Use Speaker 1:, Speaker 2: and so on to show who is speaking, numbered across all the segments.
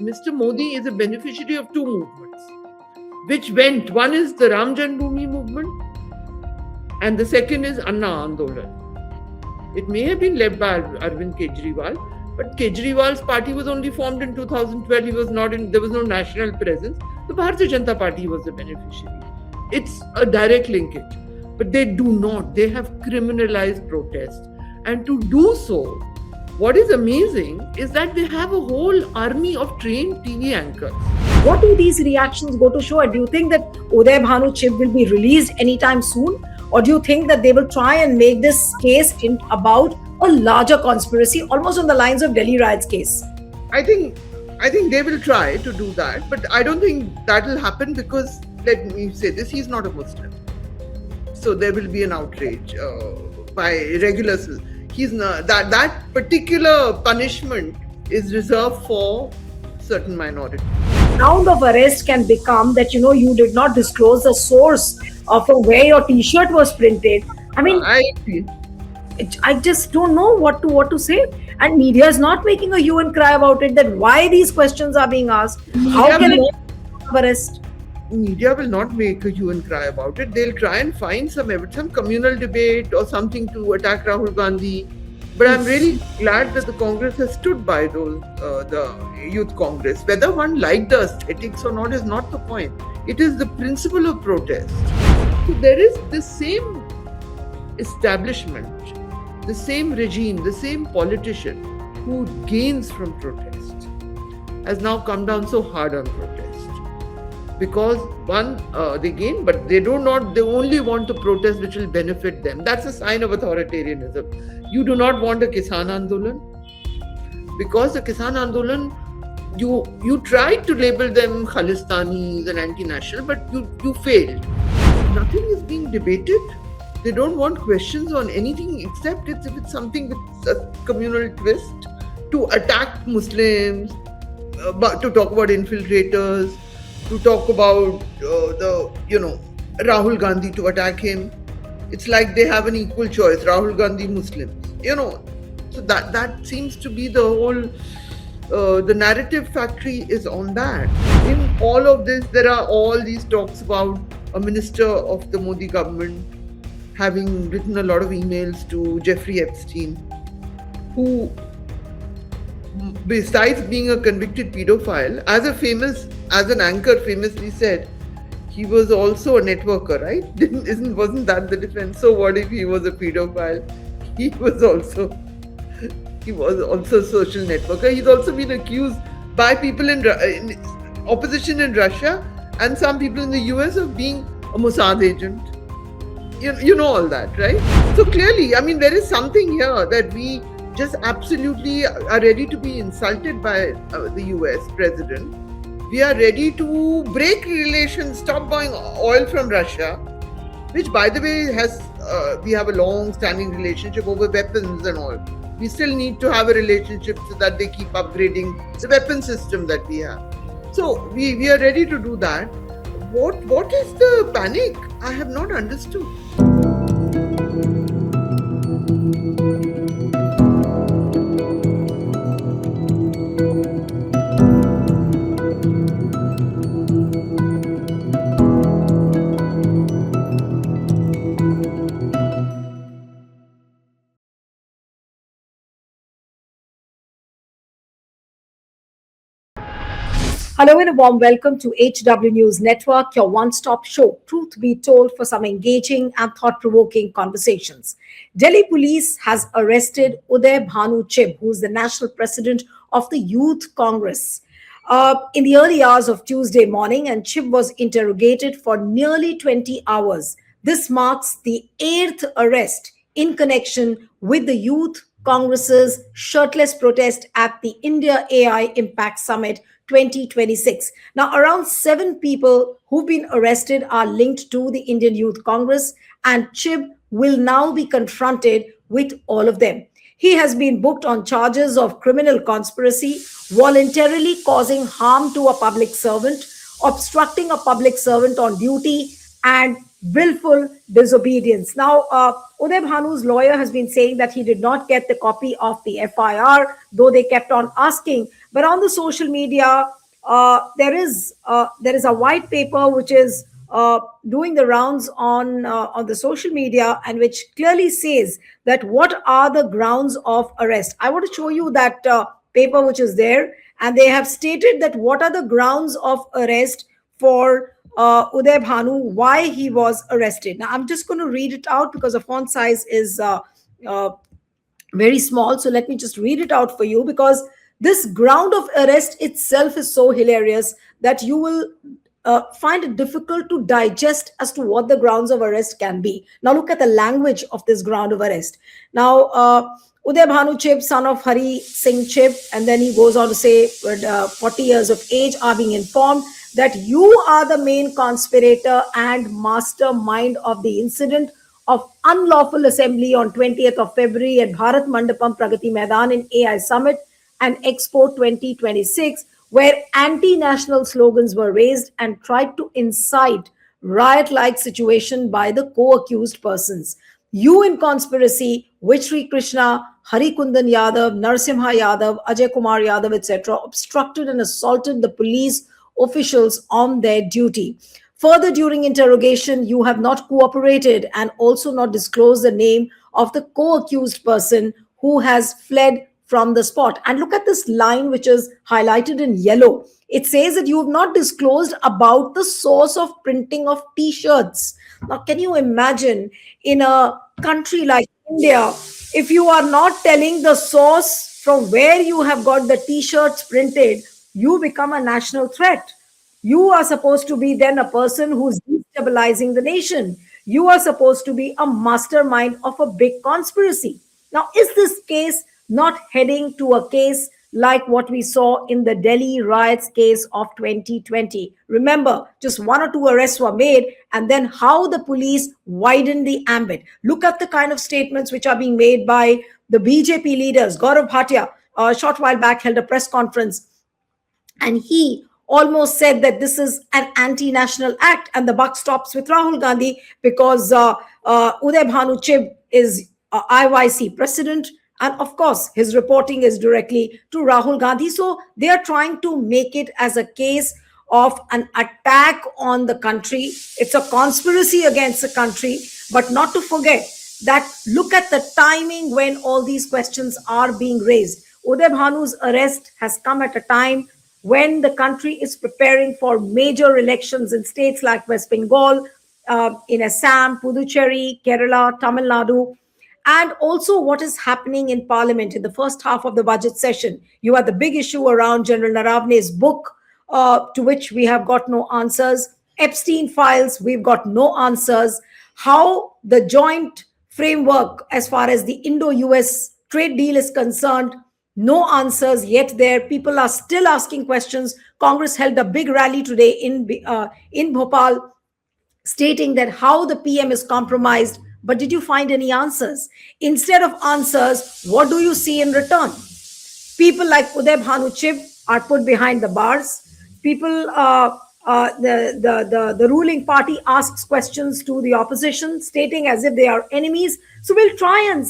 Speaker 1: Mr. Modi is a beneficiary of two movements, which went. One is the Ram Janmabhoomi movement, and the second is Anna Andolan. It may have been led by Arvind Kejriwal, but Kejriwal's party was only formed in 2012. He was not in. There was no national presence. The Bharatiya Janata Party was the beneficiary. It's a direct linkage, but they do not. They have criminalized protest, and to do so, what is amazing is that they have a whole army of trained TV anchors.
Speaker 2: What do these reactions go to show? Do you think that Uday Bhanu Chib will be released anytime soon? Or do you think that they will try and make this case about a larger conspiracy, almost on the lines of Delhi riots case?
Speaker 1: I think they will try to do that, but I don't think that will happen because, let me say this, he's not a Muslim. So there will be an outrage by regular. He's not, that particular punishment is reserved for certain minorities.
Speaker 2: Ground of arrest can become that you did not disclose the source of where your T-shirt was printed. I mean, I just don't know what to say. And media is not making a hue and cry about it. That why these questions are being asked? How can it arrest?
Speaker 1: Media will not make a hue and cry about it. They'll try and find some communal debate or something to attack Rahul Gandhi. But I'm really glad that the Congress has stood by those, the Youth Congress. Whether one liked the aesthetics or not is not the point. It is the principle of protest. So there is the same establishment, the same regime, the same politician who gains from protest has now come down so hard on protest. Because one, they gain, but they only want to protest which will benefit them. That's a sign of authoritarianism. You do not want a Kisan Andolan, because the Kisan Andolan, you tried to label them Khalistanis and anti-national, but you failed. Nothing is being debated. They don't want questions on anything except if it's something with a communal twist, to attack Muslims, to talk about infiltrators, to talk about Rahul Gandhi, to attack him. It's like they have an equal choice, Rahul Gandhi, Muslims. So that seems to be the whole, the narrative factory is on that. In all of this, there are all these talks about a minister of the Modi government having written a lot of emails to Jeffrey Epstein, who, besides being a convicted pedophile, as an anchor famously said, he was also a networker, right? Wasn't that the defense? So what if he was a pedophile? He was also a social networker. He's also been accused by people in opposition in Russia and some people in the US of being a Mossad agent. You know all that, right? So clearly, I mean, there is something here that we just absolutely are ready to be insulted by the US president. We are ready to break relations, stop buying oil from Russia, which, by the way, we have a long-standing relationship over weapons and all. We still need to have a relationship so that they keep upgrading the weapon system that we have. So we are ready to do that. What is the panic? I have not understood.
Speaker 2: Hello and a warm welcome to HW News Network, your one-stop show, truth be told, for some engaging and thought-provoking conversations. Delhi police has arrested Uday Bhanu Chib, who is the national president of the Youth Congress, in the early hours of Tuesday morning, and Chib was interrogated for nearly 20 hours. This marks the 8th arrest in connection with the Youth Congress's Shirtless protest at the India AI Impact Summit 2026. Now, around 7 people who've been arrested are linked to the Indian Youth Congress, and Chib will now be confronted with all of them. He has been booked on charges of criminal conspiracy, voluntarily causing harm to a public servant, obstructing a public servant on duty, and willful disobedience. Now, Uday Bhanu's lawyer has been saying that he did not get the copy of the FIR, though they kept on asking. But on the social media, there is a white paper which is doing the rounds on the social media, and which clearly says that what are the grounds of arrest. I want to show you that paper which is there, and they have stated that what are the grounds of arrest for Uday Bhanu, why he was arrested. Now, I'm just going to read it out because the font size is uh, very small. So let me just read it out for you, because this ground of arrest itself is so hilarious that you will find it difficult to digest as to what the grounds of arrest can be. Now, look at the language of this ground of arrest. Now, Uday Bhanu Chib, son of Hari Singh Chib, and then he goes on to say, 40 years of age, are being informed that you are the main conspirator and mastermind of the incident of unlawful assembly on 20th of February at Bharat Mandapam Pragati Maidan in AI Summit and Expo 2026, where anti-national slogans were raised and tried to incite riot-like situation by the co-accused persons. You in conspiracy, with Sri Krishna, Hari Kundan Yadav, Narsimha Yadav, Ajay Kumar Yadav, etc., obstructed and assaulted the police officials on their duty. Further, during interrogation, you have not cooperated and also not disclosed the name of the co accused person who has fled from the spot. And look at this line, which is highlighted in yellow. It says that you have not disclosed about the source of printing of t shirts. Now, can you imagine in a country like India, if you are not telling the source from where you have got the t shirts printed, you become a national threat. You are supposed to be then a person who's destabilizing the nation. You are supposed to be a mastermind of a big conspiracy. Now, is this case not heading to a case like what we saw in the Delhi riots case of 2020? Remember, just one or two arrests were made, and then how the police widened the ambit. Look at the kind of statements which are being made by the BJP leaders. Gaurav Bhatia, a short while back, held a press conference, and he almost said that this is an anti-national act, and the buck stops with Rahul Gandhi, because Uday Bhanu Chib is IYC president, and of course his reporting is directly to Rahul Gandhi. So they are trying to make it as a case of an attack on the country. It's a conspiracy against the country, but not to forget that look at the timing when all these questions are being raised. Uday Bhanu's arrest has come at a time when the country is preparing for major elections in states like West Bengal, in Assam, Puducherry, Kerala, Tamil Nadu, and also what is happening in Parliament in the first half of the budget session. You have the big issue around General Naravne's book, to which we have got no answers. Epstein files, we've got no answers. How the joint framework as far as the Indo-US trade deal is concerned, no answers yet there. People are still asking questions. Congress held a big rally today in Bhopal, stating that how the PM is compromised. But did you find any answers? Instead of answers, what do you see in return? People like Uday Bhanu Chib are put behind the bars. People, the ruling party asks questions to the opposition, stating as if they are enemies. So we'll try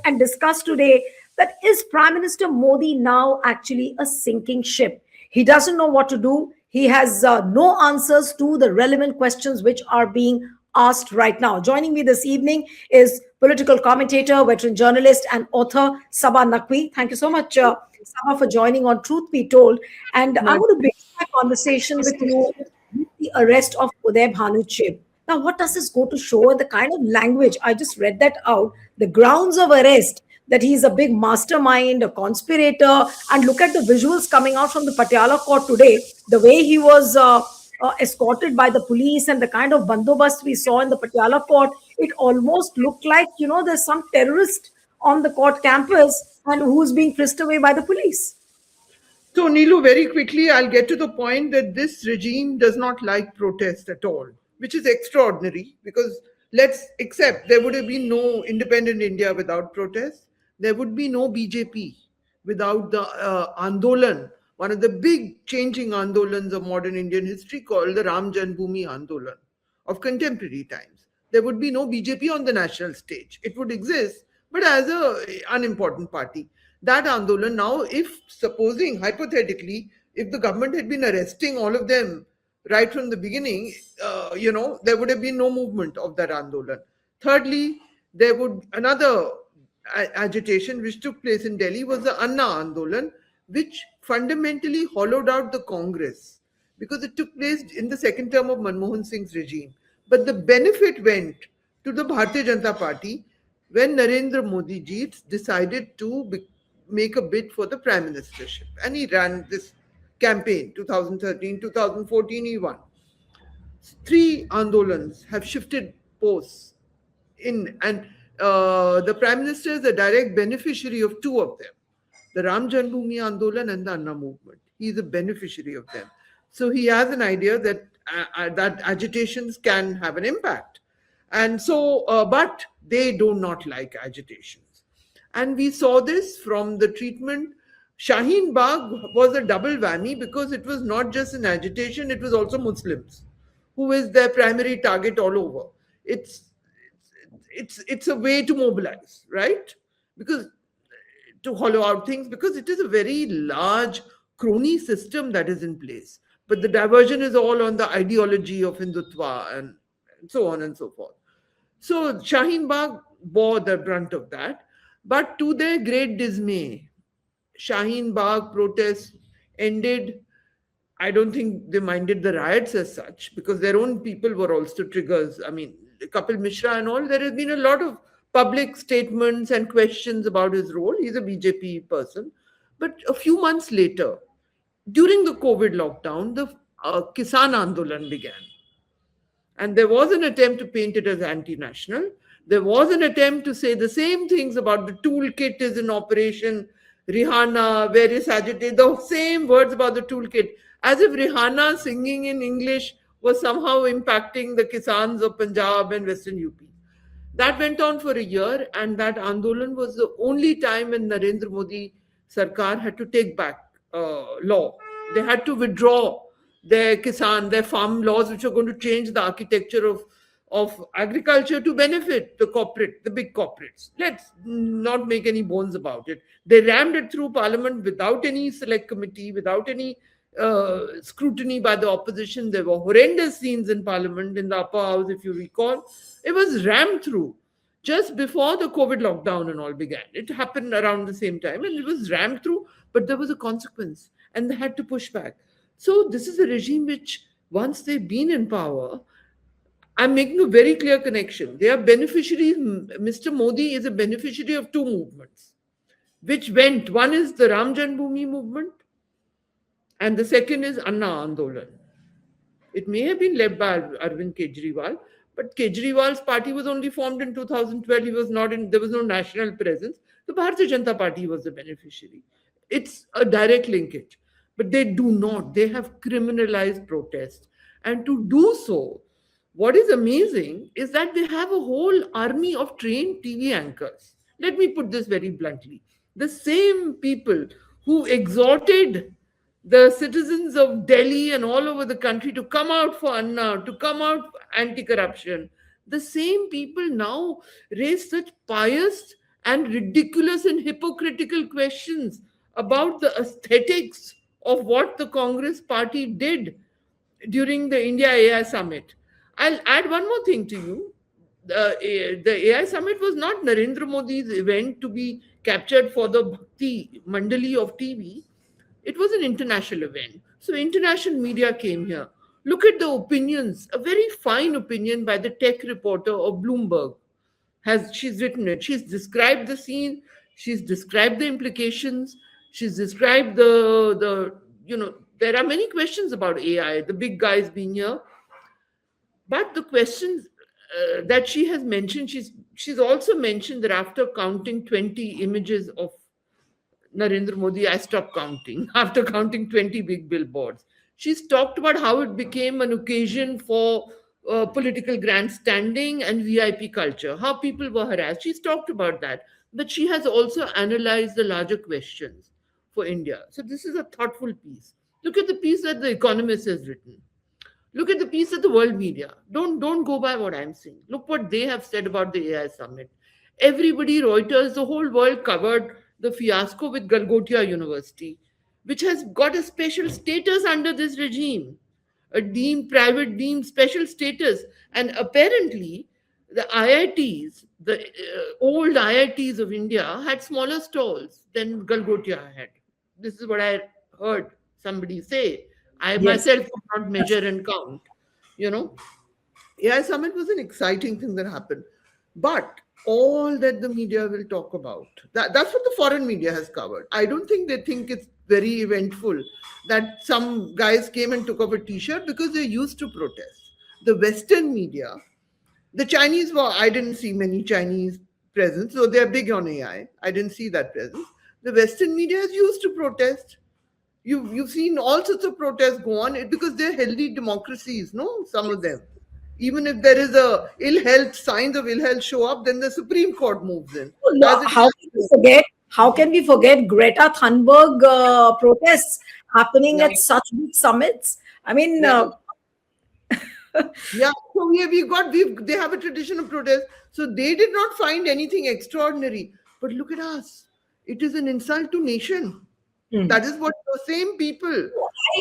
Speaker 2: and discuss today that is Prime Minister Modi now actually a sinking ship? He doesn't know what to do. He has no answers to the relevant questions which are being asked right now. Joining me this evening is political commentator, veteran journalist, and author Saba Naqvi. Thank you so much, Saba, for joining on Truth Be Told. And I want to begin my conversation with you with the arrest of Uday Bhanu Chib. Now, what does this go to show? And the kind of language, I just read that out, the grounds of arrest, that he's a big mastermind, a conspirator. And look at the visuals coming out from the Patiala court today, the way he was escorted by the police and the kind of bandobast we saw in the Patiala court. It almost looked like, there's some terrorist on the court campus and who's being frisked away by the police.
Speaker 1: So, Neelu, very quickly, I'll get to the point that this regime does not like protest at all, which is extraordinary because let's accept there would have been no independent India without protest. There would be no BJP without the Andolan, one of the big changing Andolans of modern Indian history called the Ram Janmabhoomi Andolan of contemporary times. There would be no BJP on the national stage. It would exist, but as a unimportant party. That Andolan now, if supposing hypothetically, if the government had been arresting all of them right from the beginning, there would have been no movement of that Andolan. Thirdly, there would another agitation which took place in Delhi was the Anna Andolan, which fundamentally hollowed out the Congress because it took place in the second term of Manmohan Singh's regime. But the benefit went to the Bharatiya Janata Party when Narendra Modi ji decided to make a bid for the prime ministership. And he ran this campaign 2013, 2014, he won. Three Andolans have shifted posts in, and the prime minister is a direct beneficiary of two of them, the Ram Janmabhoomi Andolan and the Anna movement. He is a beneficiary of them. So he has an idea that agitations can have an impact. And so, but they do not like agitations. And we saw this from the treatment. Shaheen Bagh was a double whammy because it was not just an agitation, it was also Muslims, who is their primary target all over. It's it's a way to mobilize, right? Because to hollow out things, because it is a very large crony system that is in place. But the diversion is all on the ideology of Hindutva and so on and so forth. So Shaheen Bagh bore the brunt of that. But to their great dismay, Shaheen Bagh protests ended. I don't think they minded the riots as such because their own people were also triggers. I mean, Kapil Mishra and all, there has been a lot of public statements and questions about his role. He's a BJP person. But a few months later, during the COVID lockdown, the Kisan Andolan began. And there was an attempt to paint it as anti national. There was an attempt to say the same things about the toolkit is in operation, Rihanna, various agitators, the same words about the toolkit, as if Rihanna singing in English was somehow impacting the Kisans of Punjab and Western UP. That went on for a year, and that Andolan was the only time when Narendra Modi Sarkar had to take back law. They had to withdraw their farm laws, which are going to change the architecture of agriculture to benefit the big corporates. Let's not make any bones about it. They rammed it through parliament without any select committee, without any scrutiny by the opposition. There were horrendous scenes in parliament, in the upper house, if you recall. It was rammed through just before the COVID lockdown and all began. It happened around the same time and it was rammed through, but there was a consequence and they had to push back. So this is a regime which, once they've been in power, I'm making a very clear connection. They are beneficiaries. Mr. Modi is a beneficiary of two movements, which went. One is the Ram Janmabhoomi movement, and the second is Anna Andolan. It may have been led by Arvind Kejriwal, but Kejriwal's party was only formed in 2012. He was not in. There was no national presence. The Bharatiya Janata Party was the beneficiary. It's a direct linkage, but they do not. They have criminalized protest, and to do so, what is amazing is that they have a whole army of trained TV anchors. Let me put this very bluntly. The same people who exhorted the citizens of Delhi and all over the country to come out for Anna, to come out anti-corruption, the same people now raise such pious and ridiculous and hypocritical questions about the aesthetics of what the Congress party did during the India AI summit. I'll add one more thing to you. The AI summit was not Narendra Modi's event to be captured for the Bhakti Mandali of TV. It was an international event. So international media came here. Look at the opinions, a very fine opinion by the tech reporter of Bloomberg. She's written it. She's described the scene, she's described the implications, she's described there are many questions about AI, the big guys being here. But the questions that she has mentioned, she's also mentioned that after counting 20 images of Narendra Modi, I stopped counting after counting 20 big billboards. She's talked about how it became an occasion for political grandstanding and VIP culture, how people were harassed. She's talked about that. But she has also analyzed the larger questions for India. So this is a thoughtful piece. Look at the piece that The Economist has written. Look at the piece of the world media. Don't go by what I'm saying. Look what they have said about the AI summit. Everybody, Reuters, the whole world covered the fiasco with Galgotia University, which has got a special status under this regime, a deemed private deemed special status, and apparently the IITs, the old IITs of India, had smaller stalls than Galgotia had. This is what I heard somebody say. I
Speaker 2: Yes.
Speaker 1: myself could not measure and count. You know, AI Summit was an exciting thing that happened. But all that the media will talk about, that's what the foreign media has covered. I don't think they think it's very eventful that some guys came and took off a t shirt because they're used to protest. The Western media, the Chinese were, I didn't see many Chinese presence, so they're big on AI. I didn't see that presence. The Western media is used to protest. You've seen all sorts of protests go on because they're healthy democracies, no? Some of them. Even if there is a ill health, signs of ill health show up, then the Supreme Court moves in. As it
Speaker 2: How can we
Speaker 1: has.
Speaker 2: forget? How can we forget Greta Thunberg protests happening
Speaker 1: Yeah,
Speaker 2: at such big summits? I mean,
Speaker 1: yeah, yeah. So they have a tradition of protest. So they did not find anything extraordinary. But look at us. It is an insult to nation.
Speaker 2: hmm.
Speaker 1: That is what the same people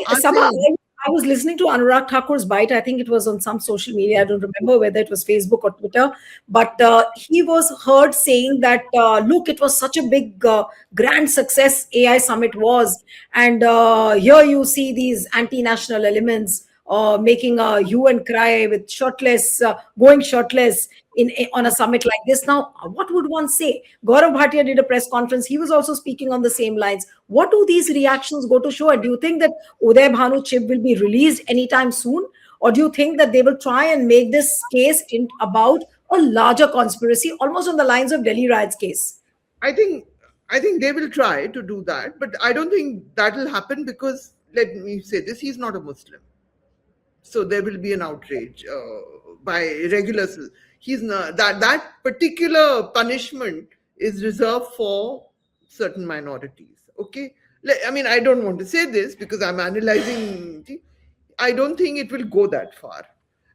Speaker 1: are
Speaker 2: Sabah,
Speaker 1: saying.
Speaker 2: I was listening to Anurag Thakur's bite. I think it was on some social media. I don't remember whether it was Facebook or Twitter, but he was heard saying that, look, it was such a big, grand success AI summit was. And here you see these anti national elements making a hue and cry with shirtless, going shirtless on a summit like this. Now, what would one say? Gaurav Bhatia did a press conference. He was also speaking on the same lines. What do these reactions go to show? And do you think that Uday Bhanu chip will be released anytime soon? Or do you think that they will try and make this case about a larger conspiracy, almost on the lines of Delhi riots case?
Speaker 1: I think I think they will try to do that, but I don't think that will happen because let me say this: he's not a Muslim, so there will be an outrage by regulars. He's not that particular punishment is reserved for certain minorities. Okay, I mean I don't want to say this because I'm analyzing. I don't think it will go that far,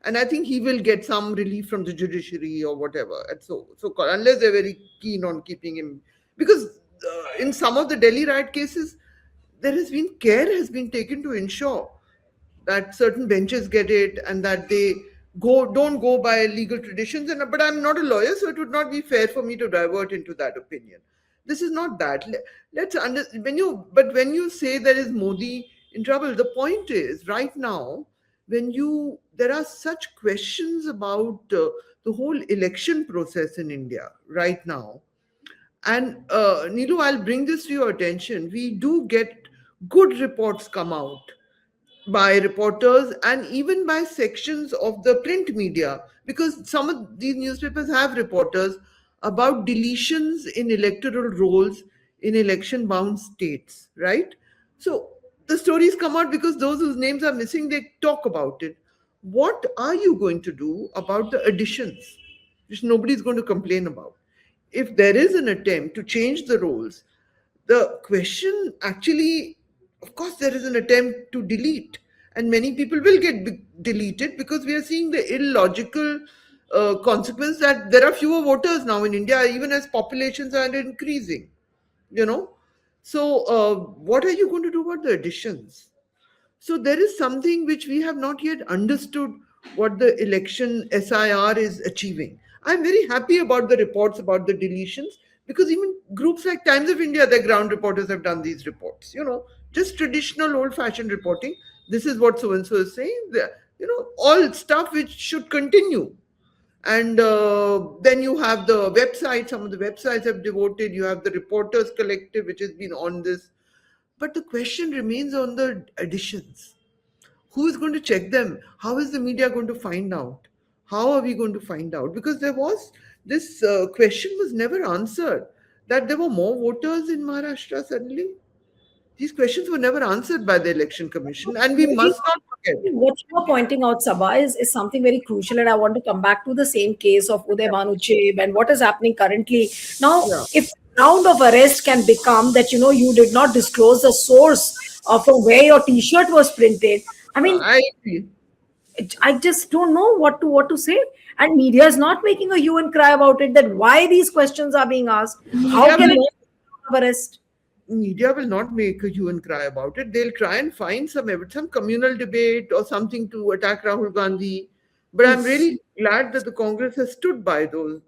Speaker 1: and I think he will get some relief from the judiciary or whatever. And so unless they're very keen on keeping him, because in some of the Delhi riot cases, there has been care has been taken to ensure that certain benches get it and that they don't go by legal traditions. And but I'm not a lawyer, so it would not be fair for me to divert into that opinion. This is not that. Let's when you say there is Modi in trouble, the point is right now when you there are such questions about the whole election process in India right now. And Neelu, I'll bring this to your attention. We do get good reports come out by reporters and even by sections of the print media, because some of these newspapers have reporters about deletions in electoral rolls in election bound states, right? So the stories come out because those whose names are missing, they talk about it. What are you going to do about the additions, which nobody's going to complain about? If there is an attempt to change the roles, the question actually, of course, there is an attempt to delete, and many people will get deleted because we are seeing the illogical consequence that there are fewer voters now in India, even as populations are increasing. You know, so what are you going to do about the additions? So there is something which we have not yet understood what the election SIR is achieving. I'm very happy about the reports about the deletions because even groups like Times of India, their ground reporters have done these reports. Just traditional old-fashioned reporting. This is what so and so is saying. All stuff which should continue. And then you have the website. Some of the websites have devoted. You have the Reporters Collective, which has been on this. But the question remains on the additions. Who is going to check them? How is the media going to find out? How are we going to find out? Because there was this question was never answered, that there were more voters in Maharashtra suddenly. These questions were never answered by the election commission, and we
Speaker 2: Maybe
Speaker 1: must not forget.
Speaker 2: what you are pointing out, Sabha, is something very crucial. And I want to come back to the same case of Uday Bhanu Chib and what is happening currently. Now,
Speaker 1: Yeah,
Speaker 2: if round of arrest can become that, you did not disclose the source from where your t shirt was printed. I mean,
Speaker 1: I agree.
Speaker 2: I just don't know what to say. And media is not making a hue and cry about it. That why these questions are being asked. How
Speaker 1: Media
Speaker 2: can
Speaker 1: will
Speaker 2: it
Speaker 1: not
Speaker 2: arrest?
Speaker 1: media will not make a hue and cry about it. They'll try and find some communal debate or something to attack Rahul Gandhi. But I'm really glad that the Congress has stood by the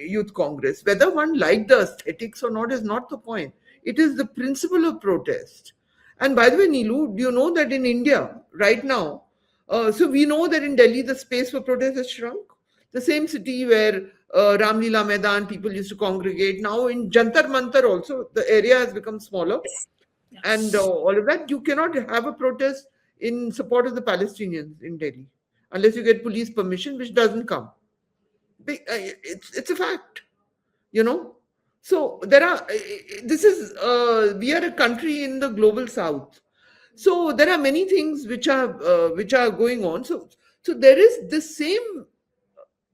Speaker 1: Youth Congress. Whether one liked the aesthetics or not is not the point. It is the principle of protest. And by the way, Neelu, do you know that in India right now, so we know that in Delhi the space for protest has shrunk. The same city where Ramlila Maidan people used to congregate. Now in Jantar Mantar also, the area has become smaller. And all of that, you cannot have a protest in support of the Palestinians in Delhi unless you get police permission, which doesn't come. It's a fact, you know. So there are. This is we are a country in the global south. So there are many things which are going on. So there is the same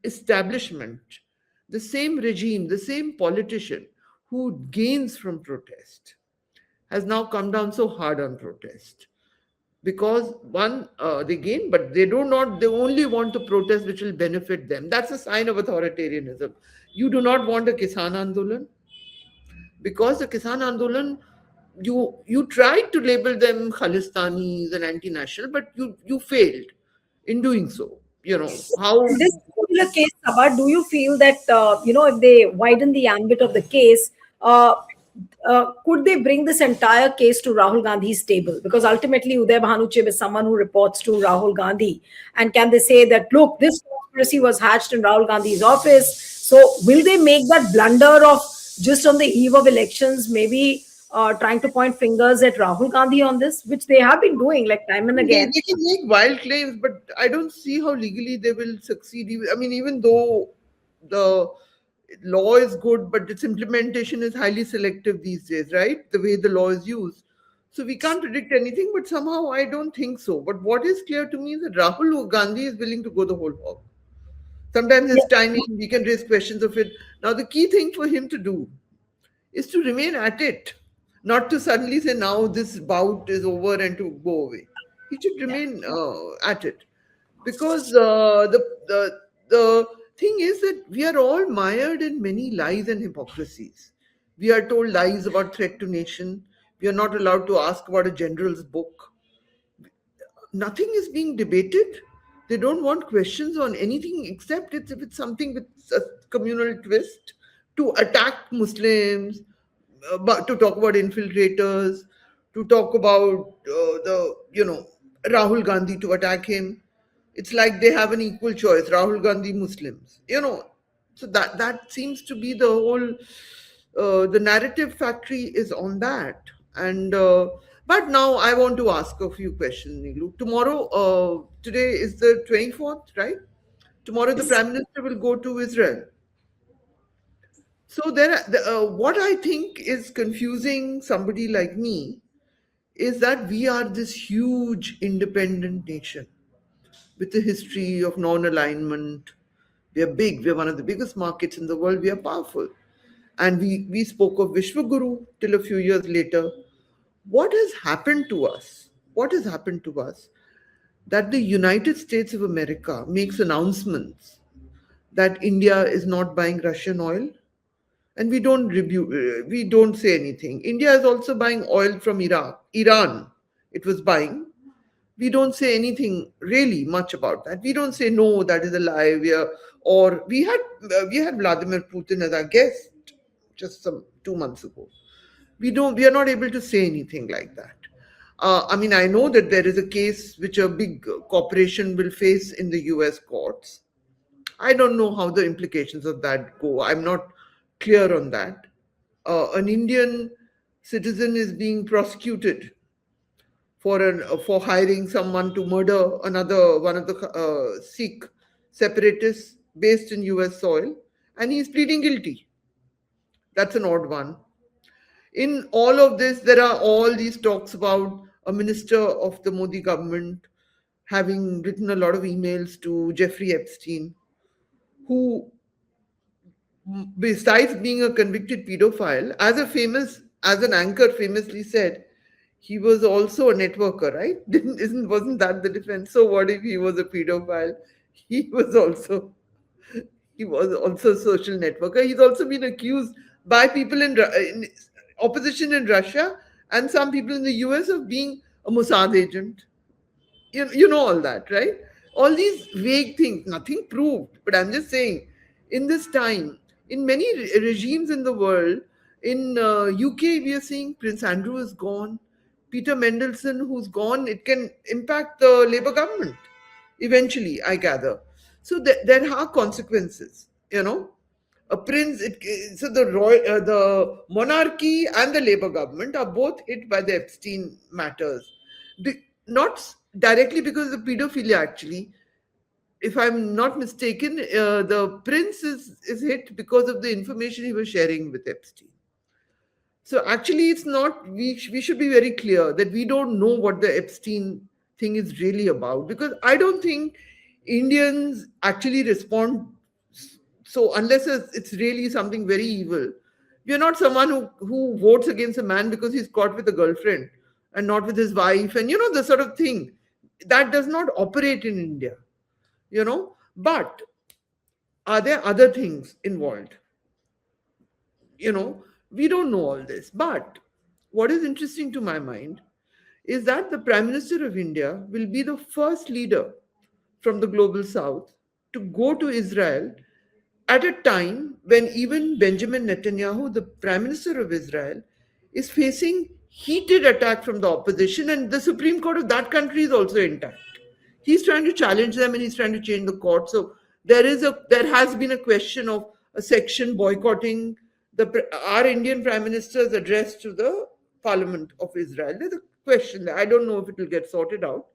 Speaker 1: establishment, the same regime, the same politician who gains from protest has now come down so hard on protest because one they gain, but they only want to protest which will benefit them. That's a sign of authoritarianism. You do not want a Kisan Andolan because the Kisan Andolan, you tried to label them Khalistanis and anti-national, but you failed in doing so. You know
Speaker 2: In
Speaker 1: how.
Speaker 2: this particular case, Sabah, do you feel that if they widen the ambit of the case, uh, could they bring this entire case to Rahul Gandhi's table? Because ultimately, Uday Bhanuchib is someone who reports to Rahul Gandhi, and can they say that look, this conspiracy was hatched in Rahul Gandhi's office? So, will they make that blunder of just on the eve of elections, maybe trying to point fingers at Rahul Gandhi on this, which they have been doing like time and again?
Speaker 1: They can make wild claims, but I don't see how legally they will succeed. I mean, even though the law is good, but its implementation is highly selective these days, right? The way the law is used. So we can't predict anything, but somehow I don't think so. But what is clear to me is that Rahul Gandhi is willing to go the whole hog. Sometimes his timing, we can raise questions of it. Now, the key thing for him to do is to remain at it, not to suddenly say now this bout is over and to go away. He should remain at it because the thing is that we are all mired in many lies and hypocrisies. We are told lies about threat to nation. We are not allowed to ask about a general's book. Nothing is being debated. They don't want questions on anything except if it's something with a communal twist to attack Muslims, but to talk about infiltrators, to talk about Rahul Gandhi to attack him. It's like they have an equal choice, Rahul Gandhi Muslims. So that seems to be the whole the narrative factory is on that. And but now I want to ask a few questions, Neelu. Today is the 24th, right? Tomorrow the Prime Minister will go to Israel. So what I think is confusing somebody like me is that we are this huge independent nation with a history of non-alignment. We are big. We are one of the biggest markets in the world. We are powerful. And we spoke of Vishwaguru till a few years later. What has happened to us? What has happened to us that the United States of America makes announcements that India is not buying Russian oil, and we don't say anything. India is also buying oil from Iran. It was buying. We don't say anything really much about that. We don't say no, that is a lie. Or we had Vladimir Putin as our guest just some 2 months ago. We are not able to say anything like that. I mean, I know that there is a case which a big corporation will face in the US courts. I don't know how the implications of that go. I'm not clear on that. An Indian citizen is being prosecuted for hiring someone to murder another one of the Sikh separatists based in US soil, and he's pleading guilty. That's an odd one. In all of this, there are all these talks about a minister of the Modi government having written a lot of emails to Jeffrey Epstein, who, besides being a convicted pedophile, as an anchor famously said, he was also a networker, right? Wasn't that the defense? So what if he was a pedophile? He was also he was also a social networker. He's also been accused by people in opposition in Russia and some people in the US of being a Mossad agent. You know all that, right? All these vague things, nothing proved. But I'm just saying, in this time, in many regimes in the world, in UK, we are seeing Prince Andrew is gone, Peter Mendelssohn, who's gone. It can impact the Labour government eventually, I gather. So there are consequences, you know. A prince, so the monarchy and the Labour government are both hit by the Epstein matters. Not directly because of pedophilia, actually. If I'm not mistaken, the prince is hit because of the information he was sharing with Epstein. So actually, it's not. We should be very clear that we don't know what the Epstein thing is really about, because I don't think Indians actually respond. So unless it's really something very evil, we're not someone who votes against a man because he's caught with a girlfriend and not with his wife, and the sort of thing that does not operate in India. But are there other things involved? you know we don't know all this, but what is interesting to my mind is that the Prime Minister of India will be the first leader from the global south to go to Israel at a time when even Benjamin Netanyahu, the Prime Minister of Israel, is facing heated attack from the opposition, and the Supreme Court of that country is also intact. He's trying to challenge them and he's trying to change the court. So there has been a question of a section boycotting our Indian Prime Minister's address to the Parliament of Israel. There's a question there. I don't know if it will get sorted out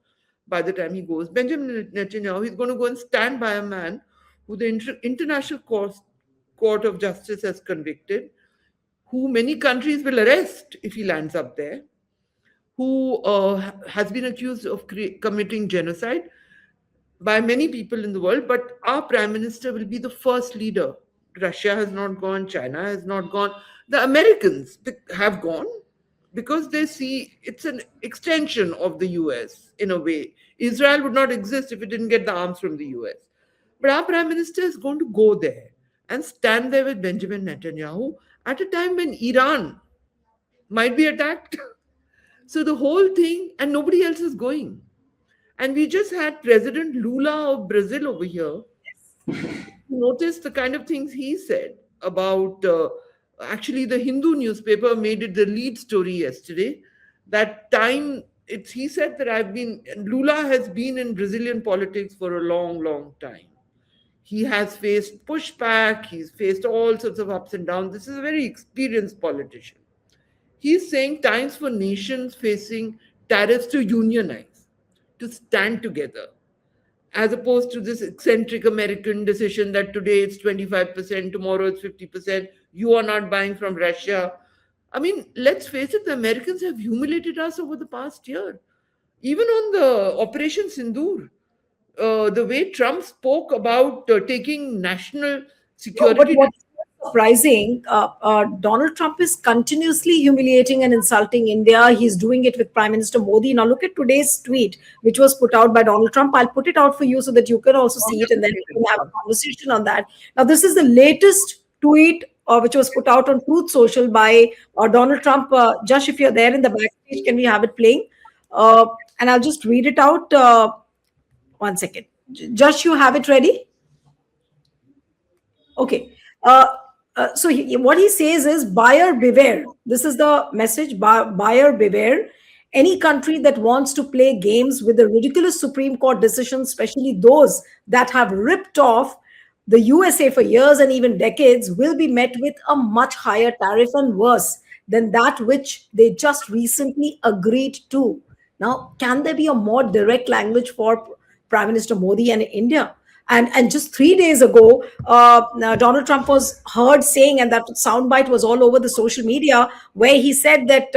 Speaker 1: by the time he goes. Benjamin Netanyahu, he's going to go and stand by a man who the International Court of Justice has convicted, who many countries will arrest if he lands up there, who has been accused of committing genocide by many people in the world. But our Prime Minister will be the first leader. Russia has not gone, China has not gone, the Americans have gone because they see it's an extension of the US in a way. Israel would not exist if it didn't get the arms from the US. But our Prime Minister is going to go there and stand there with Benjamin Netanyahu at a time when Iran might be attacked. So the whole thing, and nobody else is going. And we just had President Lula of Brazil over here. Notice the kind of things he said about actually the Hindu newspaper made it the lead story yesterday. That time, he said that Lula has been in Brazilian politics for a long, long time. He has faced pushback, he's faced all sorts of ups and downs. This is a very experienced politician. He's saying times for nations facing tariffs to unionize, to stand together, as opposed to this eccentric American decision that today it's 25%, tomorrow it's 50%, you are not buying from Russia. I mean, let's face it, the Americans have humiliated us over the past year. Even on the Operation Sindoor, the way Trump spoke about taking national
Speaker 2: No, but
Speaker 1: security.
Speaker 2: what's surprising, Donald Trump is continuously humiliating and insulting India. He's doing it with Prime Minister Modi. Now, look at today's tweet, which was put out by Donald Trump. I'll put it out for you so that you can also see it and then we can have a conversation on that. Now, this is the latest tweet which was put out on Truth Social by Donald Trump. Josh, if you're there in the backstage, can we have it playing? And I'll just read it out. One second. Josh, you have it ready? Okay. What he says is buyer beware. This is the message, buyer beware. Any country that wants to play games with the ridiculous Supreme Court decisions, especially those that have ripped off the USA for years and even decades, will be met with a much higher tariff and worse than that which they just recently agreed to. Now, can there be a more direct language for Prime Minister Modi and India? And just 3 days ago, Donald Trump was heard saying, and that soundbite was all over the social media, where he said that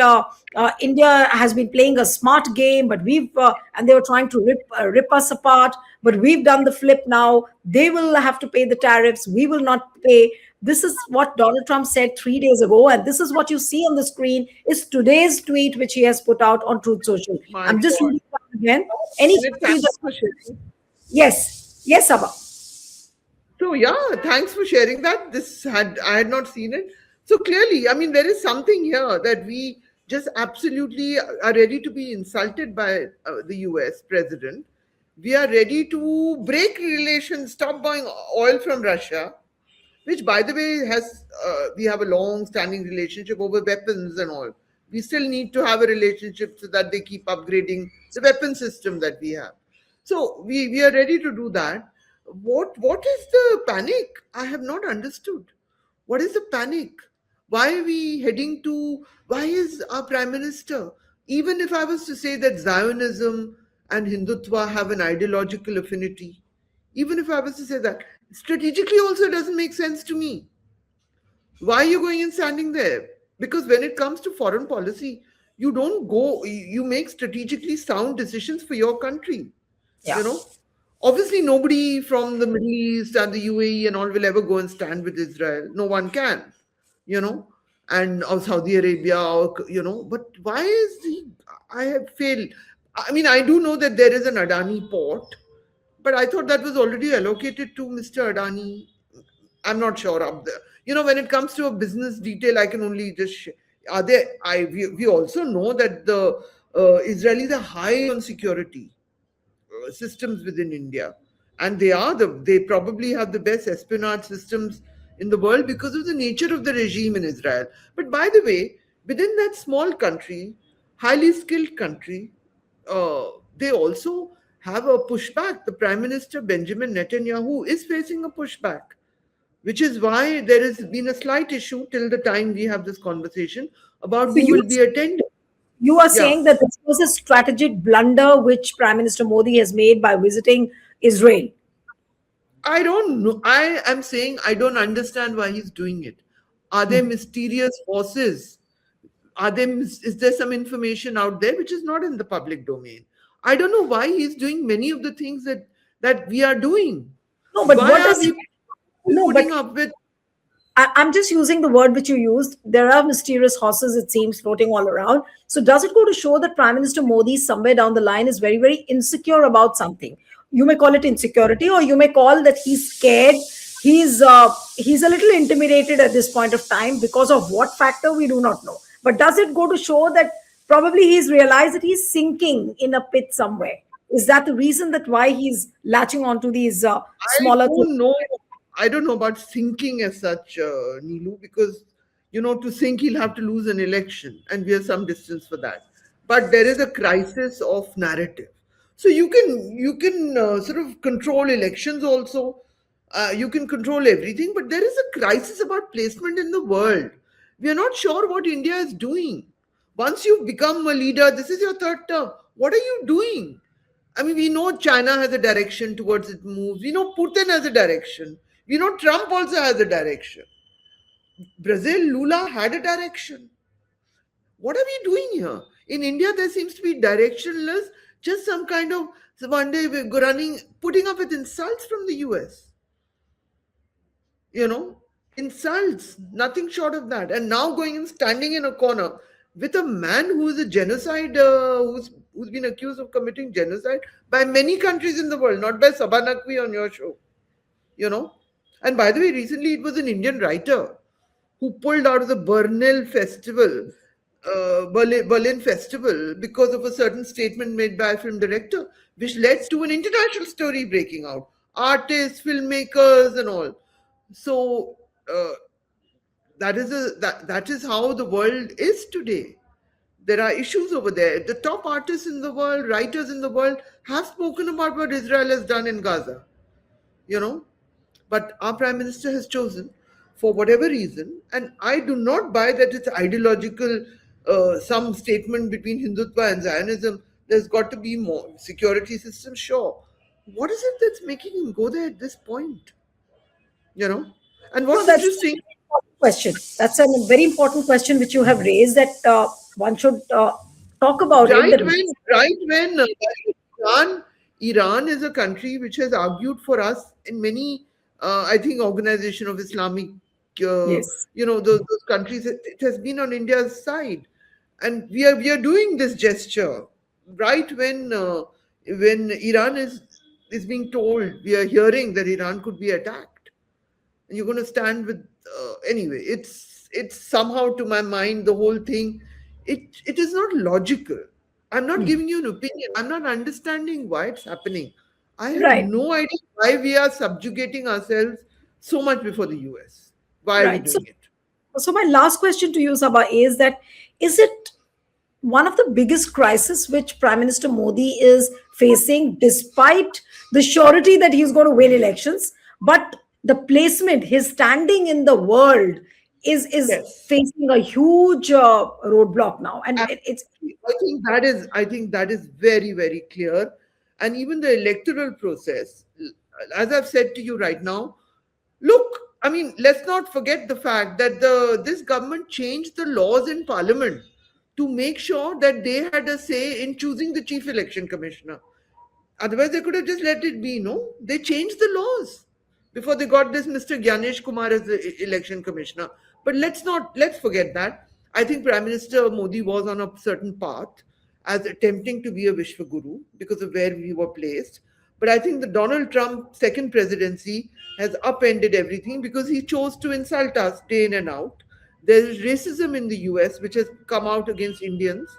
Speaker 2: India has been playing a smart game, but and they were trying to rip us apart, but we've done the flip now. They will have to pay the tariffs. We will not pay. This is what Donald Trump said 3 days ago, and this is what you see on the screen is today's tweet which he has put out on Truth Social.
Speaker 1: My
Speaker 2: I'm just
Speaker 1: God.
Speaker 2: reading it out again. Any
Speaker 1: And
Speaker 2: country
Speaker 1: thanks
Speaker 2: that
Speaker 1: for sharing.
Speaker 2: yes, yes, Sabah.
Speaker 1: So yeah, thanks for sharing that. This had I had not seen it. So clearly, I mean, there is something here that we just absolutely are ready to be insulted by the US president. We are ready to break relations, stop buying oil from Russia, which by the way has we have a long standing relationship over weapons and all. We still need to have a relationship so that they keep upgrading the weapon system that we have. So we are ready to do that. What is the panic? I have not understood. What is the panic? Why are we heading to, why is our prime minister, even if I was to say that Zionism and Hindutva have an ideological affinity, even if I was to say that, strategically also doesn't make sense to me. Why are you going and standing there? Because when it comes to foreign policy, you don't go, you make strategically sound decisions for your country.
Speaker 2: Yeah.
Speaker 1: You know, obviously, nobody from the Middle East and the UAE and all will ever go and stand with Israel. No one can, you know, and or Saudi Arabia, or, but why is he? I have failed. I mean, I do know that there is an Adani port, but I thought that was already allocated to Mr. Adani. I'm not sure of the. When it comes to a business detail, I can only just. Are there? We also know that the Israelis are high on security systems within India, and they probably have the best espionage systems in the world because of the nature of the regime in Israel. But by the way, within that small country, highly skilled country, they also have a pushback. The Prime Minister Benjamin Netanyahu is facing a pushback, which is why there has been a slight issue till the time we have this conversation about
Speaker 2: So
Speaker 1: who will be attending.
Speaker 2: you are
Speaker 1: Yeah,
Speaker 2: saying that this was a strategic blunder which Prime Minister Modi has made by visiting Israel.
Speaker 1: I don't know. I am saying I don't understand why he's doing it. Are there mysterious forces? Is there some information out there which is not in the public domain? I don't know why he's doing many of the things that we are doing.
Speaker 2: No, but
Speaker 1: Why
Speaker 2: what
Speaker 1: are
Speaker 2: does
Speaker 1: we
Speaker 2: no, but
Speaker 1: putting up with?
Speaker 2: I'm just using the word which you used. There are mysterious horses, it seems, floating all around. So, does it go to show that Prime Minister Modi, somewhere down the line, is very, very insecure about something? You may call it insecurity, or you may call that he's scared. He's a little intimidated at this point of time because of what factor we do not know. But does it go to show that probably he's realized that he's sinking in a pit somewhere? Is that the reason that why he's latching onto these
Speaker 1: I
Speaker 2: smaller things?
Speaker 1: don't know. I don't know about thinking as such, Neelu, because to think he'll have to lose an election, and we are some distance for that. But there is a crisis of narrative. So you can sort of control elections also. You can control everything, but there is a crisis about placement in the world. We are not sure what India is doing. Once you become a leader, this is your third term. What are you doing? I mean, we know China has a direction towards its moves. We know Putin has a direction. We know Trump also has a direction. Brazil, Lula had a direction. What are we doing here? In India, there seems to be directionless, just some kind of, so one day we're running, putting up with insults from the US. You know, insults, nothing short of that. And now going and standing in a corner with a man who is a genocide, who's been accused of committing genocide by many countries in the world, not by Saba Naqvi on your show, you know. And by the way, recently it was an Indian writer who pulled out of the Berlin Festival because of a certain statement made by a film director, which led to an international story breaking out. Artists, filmmakers, and all. So that is how the world is today. There are issues over there. The top artists in the world, writers in the world, have spoken about what Israel has done in Gaza. You know, but our prime minister has chosen, for whatever reason, and I do not buy that it's ideological. Some statement between Hindutva and Zionism. There's got to be more security system. Sure, what is it that's making him go there at this point? You know, and
Speaker 2: No,
Speaker 1: what's
Speaker 2: that's a
Speaker 1: interesting,
Speaker 2: very important question. That's a very important question which you have raised that one should talk about it. That
Speaker 1: right when Iran is a country which has argued for us in many, I think, organization of Islamic.
Speaker 2: Yes.
Speaker 1: those countries. It has been on India's side, and we are doing this gesture right when Iran is being told, we are hearing that Iran could be attacked, and you're going to stand with anyway. It's somehow, to my mind, the whole thing. It is not logical. I'm not
Speaker 2: Hmm.
Speaker 1: giving you an opinion. I'm not understanding why it's happening. I have
Speaker 2: Right.
Speaker 1: no idea why we are subjugating ourselves so much before the US. Why are we
Speaker 2: Right. So,
Speaker 1: doing it?
Speaker 2: so my last question to you, Sabah, is that is it one of the biggest crises which Prime Minister Modi is facing, despite the surety that he's going to win elections, but the placement, his standing in the world is
Speaker 1: Yes.
Speaker 2: facing a huge roadblock now, and it's
Speaker 1: Absolutely. I think that is very, very clear. And even the electoral process, as I've said to you right now, look, I mean, let's not forget the fact that the this government changed the laws in parliament to make sure that they had a say in choosing the chief election commissioner. Otherwise, they could have just let it be, no? They changed the laws before they got this Mr. Gyanesh Kumar as the election commissioner. But let's forget that. I think Prime Minister Modi was on a certain path as attempting to be a Vishwaguru because of where we were placed. But I think the Donald Trump second presidency has upended everything because he chose to insult us day in and out. There is racism in the US which has come out against Indians.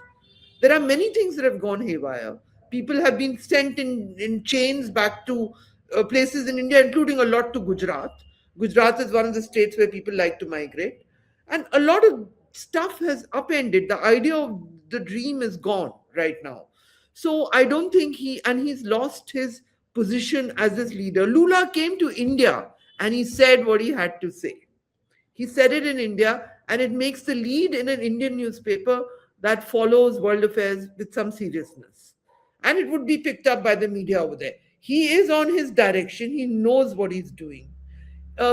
Speaker 1: There are many things that have gone haywire. People have been sent in chains back to places in India, including a lot to Gujarat. Gujarat is one of the states where people like to migrate. And a lot of stuff has upended. The idea of the dream is gone right now. So I don't think he's lost his position as this leader. Lula came to India and he said what he had to say. He said it in India, and it makes the lead in an Indian newspaper that follows world affairs with some seriousness. And it would be picked up by the media over there. He is on his direction, he knows what he's doing.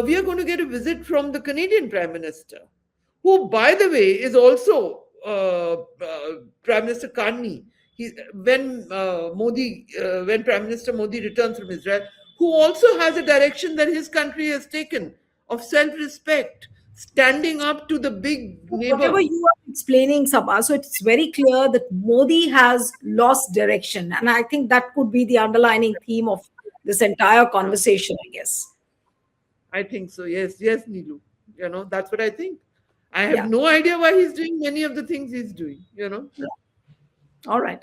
Speaker 1: We are going to get a visit from the Canadian Prime Minister, who, by the way, is also Prime Minister Carney. When Prime Minister Modi returns from Israel, who also has a direction that his country has taken of self-respect, standing up to the big
Speaker 2: whatever
Speaker 1: neighbor.
Speaker 2: you are explaining, Sabha. So it's very clear that Modi has lost direction, and I think that could be the underlining theme of this entire
Speaker 1: Yeah,
Speaker 2: conversation, I guess.
Speaker 1: I think so. Yes, yes, Neelu. That's what I think. I have
Speaker 2: Yeah.
Speaker 1: no idea why he's doing many of the things he's doing.
Speaker 2: All right.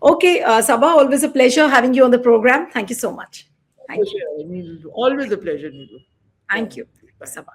Speaker 2: Okay, Sabha, always a pleasure having you on the program. Thank you so much. Thank you.
Speaker 1: Pleasure, Neelu. Always a pleasure, Neelu. Yeah.
Speaker 2: Thank you.
Speaker 1: Bye.
Speaker 2: Sabha.